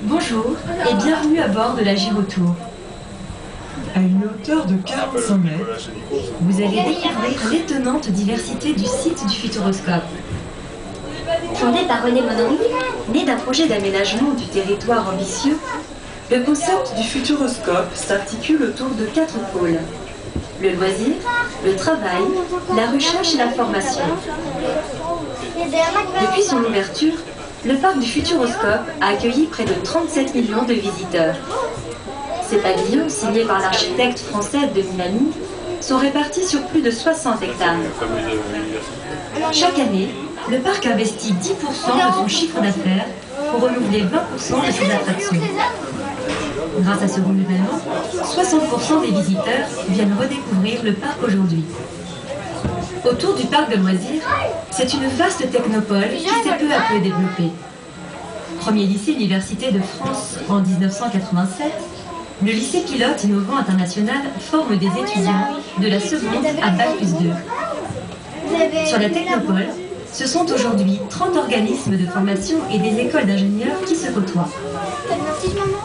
Bonjour et bienvenue à bord de la Gyrotour. À une hauteur de 45 mètres, Vous allez découvrir l'étonnante diversité du site du Futuroscope. Fondé par René Monnery, né d'un projet d'aménagement du territoire ambitieux, le concept du Futuroscope s'articule autour de 4 pôles. Le loisir, le travail, la recherche et la formation. Depuis son ouverture, le parc du Futuroscope a accueilli près de 37 millions de visiteurs. Ces pavillons, signés par l'architecte français de Milani, sont répartis sur plus de 60 hectares. Chaque année, le parc investit 10% de son chiffre d'affaires pour renouveler 20% de ses attractions. Grâce à ce renouvellement, 60% des visiteurs viennent redécouvrir le parc aujourd'hui. Autour du parc de loisirs, c'est une vaste technopole qui s'est peu à peu développée. Premier lycée université de France en 1987, le lycée pilote innovant international forme des étudiants de la seconde à Bac+2. Sur la technopole, ce sont aujourd'hui 30 organismes de formation et des écoles d'ingénieurs qui se côtoient.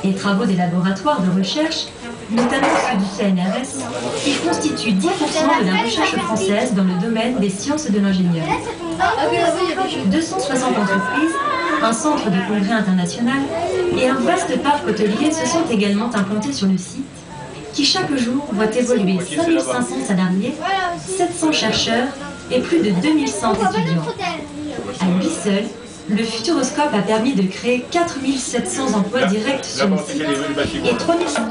Les travaux des laboratoires de recherche, notamment ceux du CNRS, ils constituent 10% de la recherche française dans le domaine des sciences de l'ingénieur. 260 entreprises, un centre de congrès international et un vaste parc hôtelier se sont également implantés sur le site, qui chaque jour voit évoluer 5500 salariés, 700 chercheurs et plus de 2100 étudiants. À lui seul, le Futuroscope a permis de créer 4700 emplois directs sur le site et 3500...